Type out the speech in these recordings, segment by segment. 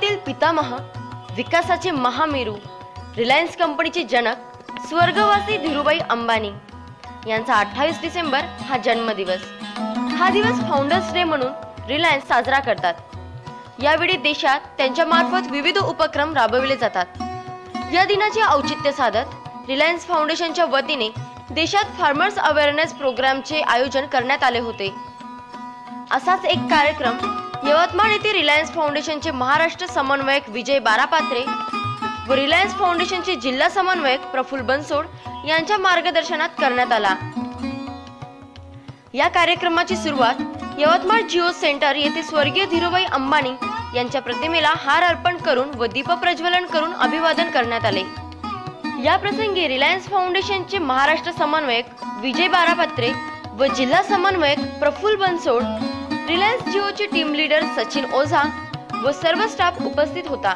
उद्योगातील पितामह, विकासाचे महामेरू, रिलायन्स कंपनीचे जनक स्वर्गवासी धीरूभाई अंबानी यांचा 28 डिसेंबर हा जन्मदिवस. हा दिवस फाउंडर्स डे म्हणून रिलायन्स साजरा करतात. यावेळी देशात त्यांच्या मार्फत विविध उपक्रम राबविले जातात. या दिनाचे औचित्य साधत रिलायन्स फाउंडेशनच्या वतीने देशात फार्मर्स अवेअरनेस प्रोग्रामचे आयोजन करण्यात आले होते. असाच एक कार्यक्रम यवतमाळ येथे रिलायन्स फाउंडेशनचे महाराष्ट्र समन्वयक विजय बारापात्रे व रिलायन्स फाउंडेशनचे जिल्हा समन्वयक प्रफुल्ल बनसोड यांच्या मार्गदर्शनात करण्यात आला. या कार्यक्रमाची सुरुवात यवतमाळ जिओ सेंटर येथे स्वर्गीय धीरूभाई अंबानी यांच्या प्रतिमेला हार अर्पण करून व दीप प्रज्वलन करून अभिवादन करण्यात आले. या प्रसंगी रिलायन्स फाउंडेशनचे महाराष्ट्र समन्वयक विजय बारापात्रे व जिल्हा समन्वयक प्रफुल्ल बनसोड, रिलायन्स जिओचे टीम लीडर सचिन ओझा व सर्व स्टाफ उपस्थित होता.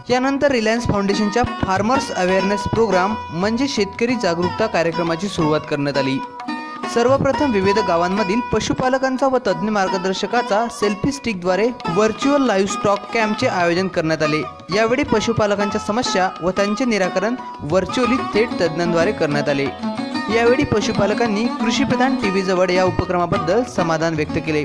यानंतर रिलायन्स फाउंडेशनच्या फार्मर्स अवेअरनेस प्रोग्राम म्हणजे शेतकरी जागरूकता कार्यक्रमाची सुरुवात करण्यात आली. सर्वप्रथम विविध गावांमधील पशुपालकांचा व तज्ज्ञ मार्गदर्शकाचा सेल्फी स्टिकद्वारे व्हर्च्युअल लाईव्ह स्टॉक कॅम्पचे आयोजन करण्यात आले. यावेळी पशुपालकांच्या समस्या व त्यांचे निराकरण व्हर्च्युअली थेट तज्ज्ञांद्वारे करण्यात आले. यावेळी पशुपालकांनी कृषीप्रधान टीव्ही जवळ या उपक्रमाबद्दल समाधान व्यक्त केले.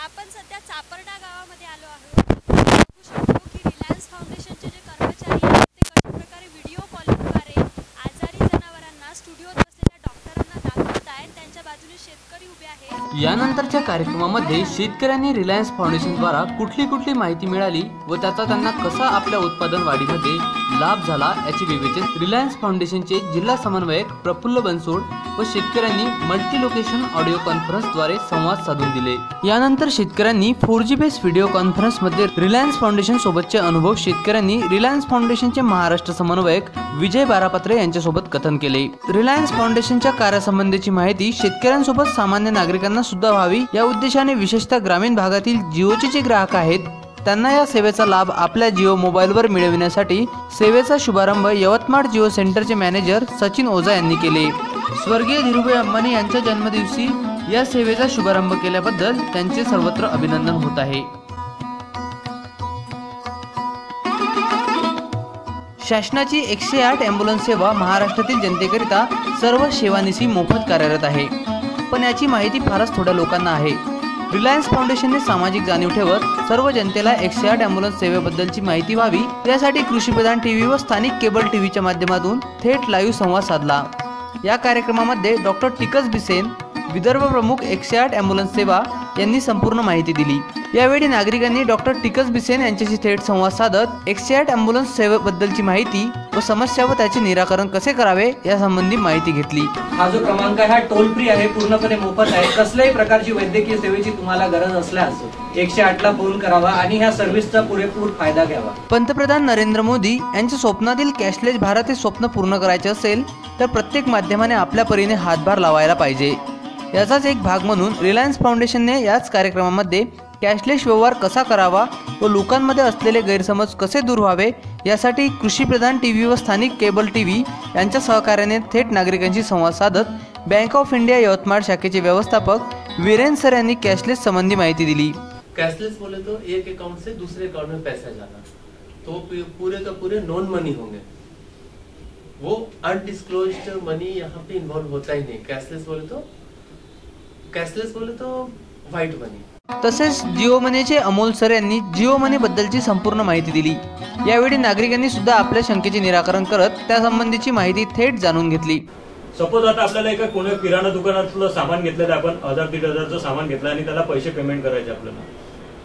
आपण सध्या चापर्डा गावामध्ये आलो आहोत. बघू शकतो की रिलायन्स फाउंडेशनचे जे कर्मचारी आहेत ते कशा प्रकारे व्हिडिओ कॉलिंगद्वारे आजारी जनावरांना स्टुडिओत बसलेल्या डॉक्टरांना दाखवत आहेत. त्यांच्या बाजूने शेतकरी उभे आहेत. यानंतरच्या कार्यक्रमामध्ये शेतकऱ्यांनी रिलायन्स फाउंडेशन द्वारा कुठली माहिती मिळाली व त्याचा त्यांना कसा आपल्या उत्पादन वाढीमध्ये लाभ झाला याचे विवेचन रिलायन्स फाउंडेशनचे जिल्हा समन्वयक प्रफुल्ल बनसोड व शेतकऱ्यांनी मल्टी लोकेशन ऑडिओ कॉन्फरन्सद्वारे संवाद साधून दिले. यानंतर शेतकऱ्यांनी 4G बेस व्हिडिओ कॉन्फरन्समध्ये रिलायन्स फाउंडेशन सोबतचे अनुभव शेतकऱ्यांनी रिलायन्स फाउंडेशनचे महाराष्ट्र समन्वयक विजय बारापात्रे यांच्यासोबत कथन केले. रिलायन्स फाउंडेशनच्या कार्यासंबंधीची माहिती शेतकऱ्यांसोबत सामान्य नागरिकांना सुद्धा व्हावी या उद्देशाने विशेषतः ग्रामीण भागातील जिओचे जे ग्राहक आहेत त्यांना या सेवेचा लाभ आपल्या जिओ मोबाईलवर मिळविण्यासाठी सेवेचा शुभारंभ यवतमाळ जिओ सेंटरचे मॅनेजर सचिन ओझा यांनी केले. स्वर्गीय धीरूभाई अंबानी यांच्या जन्मदिवशी या सेवेचा शुभारंभ केल्याबद्दल त्यांचे सर्वत्र अभिनंदन होत आहे. शासनाची 108 ॲम्ब्युलन्स सेवा महाराष्ट्रातील जनतेकरिता सर्व सेवानिशी मोफत कार्यरत आहे, पण याची माहिती फारच थोड्या लोकांना आहे. रिलायन्स फाउंडेशनने सामाजिक जाणीव ठेवत सर्व जनतेला 108 ॲम्ब्युलन्स सेवेबद्दलची माहिती व्हावी यासाठी कृषीप्रधान टीव्ही व स्थानिक केबल टीव्हीच्या माध्यमातून थेट लाईव्ह संवाद साधला. या कार्यक्रमामध्ये डॉक्टर टिकस बिसेन, विदर्भ प्रमुख 108 ॲम्ब्युलन्स सेवा यांनी संपूर्ण माहिती दिली. यावेळी नागरिकांनी डॉक्टर टिकस बिसेन यांच्याशी थेट संवाद साधत 108 ॲम्ब्युलन्स सेवेबद्दलची माहिती व समस्या व त्याचे निराकरण कसे करावे यासंबंधी माहिती घेतली. हा जो क्रमांक आहे हा टोल फ्री आहे, पूर्णपणे मोफत आहे. कसल्याही प्रकारची वैद्यकीय सेवेची तुम्हाला गरज असल्यास 108ला फोन करावा आणि ह्या सर्व्हिसचा पुरेपूर फायदा घ्यावा. पंतप्रधान नरेंद्र मोदी यांच्या स्वप्नातील कॅशलेस भारत हे स्वप्न पूर्ण करायचे असेल तर प्रत्येक माध्यमाने आपल्या परीने हातभार लावायला पाहिजे. याचाच एक भाग म्हणून रिलायन्स फाउंडेशनने याच कार्यक्रमामध्ये कॅशलेस व्यवहार कसा करावा व लोकांमध्ये असलेले गैरसमज कसे दूर व्हावे यासाठी कृषीप्रधान टीव्ही व स्थानिक केबल टीव्ही यांच्या सहकार्याने थेट नागरिकांशी संवाद साधत बँक ऑफ इंडिया यवतमाळ शाखेचे व्यवस्थापक वीरेंद्र सर यांनी कॅशलेस संबंधी माहिती दिली. कैशलेस बोले तो एक अकाउंट से दूसरे अकाउंट में पैसा जाना, तो पूरे का पूरे नॉन मनी होंगे. वो अनडिस्क्लोज्ड मनी यहाँ पे इन्वॉल्व होता ही नहीं. कैशलेस बोले तो व्हाइट मनी. तसेच जिओ मनीचे अमोल सर यांनी जिओ मनी बद्दलची संपूर्ण माहिती दिली. यावेळी नागरिकांनी सुद्धा आपल्या शंकेचे निराकरण करत त्यासंबंधीची माहिती थेट जाणून घेतली. सपोज आता आपल्याला एका कोणी किराणा दुकानातलं सामान घेतलेलं, आपण 1000-1500चं सामान घेतलं आणि त्याला पैसे पेमेंट करायचे आपल्याला,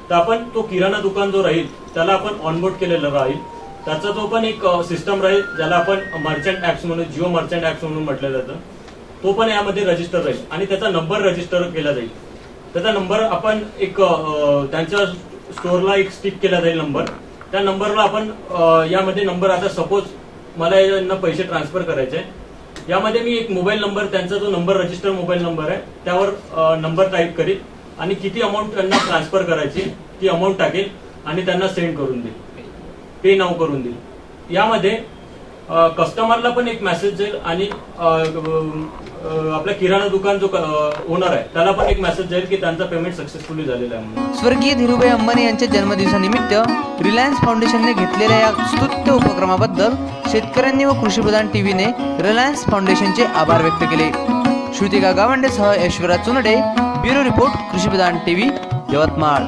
तर आपण तो किराणा दुकान जो राहील त्याला आपण ऑनबोर्ड केलेलं राहील. त्याचा तो पण एक सिस्टम राहील ज्याला आपण मर्चंट ऍप्स म्हणून, जिओ मर्चंट ऍप्स म्हणून म्हटलं जातं. तो पण यामध्ये रजिस्टर राहील आणि त्याचा नंबर रजिस्टर केला जाईल. त्याचा नंबर आपण एक त्यांच्या स्टोअरला एक स्टिक केला जाईल नंबर. त्या नंबरला आपण यामध्ये नंबर, आता सपोज मला यांना पैसे ट्रान्सफर करायचे, यामध्ये मी एक मोबाईल नंबर, त्यांचा जो नंबर रजिस्टर मोबाईल नंबर आहे त्यावर नंबर टाईप करेल आणि किती अमाऊंट त्यांना ट्रान्सफर करायची ती अमाऊंट टाकेल आणि त्यांना सेंड करून देईल, पे नाव करून देईल. यामध्ये कस्टमरला पण एक मेसेज जाईल आणि आपल्या किराणा दुकान जो ओनर आहे त्याला पण एक मेसेज जाईल की त्यांचा पेमेंट सक्सेसफुली झालेला आहे म्हणून. स्वर्गीय धीरूभाई अंबानी यांच्या जन्मदिवसानिमित्त रिलायन्स फाउंडेशनने घेतलेल्या या स्तुत्य उपक्रमाबद्दल शेतकऱ्यांनी व कृषीप्रधान टीव्हीने रिलायन्स फाउंडेशनचे आभार व्यक्त केले. श्रुतिका गावंडेसह ऐश्वर्या चुनडे, ब्युरो रिपोर्ट, कृषीप्रधान टीव्ही, यवतमाळ.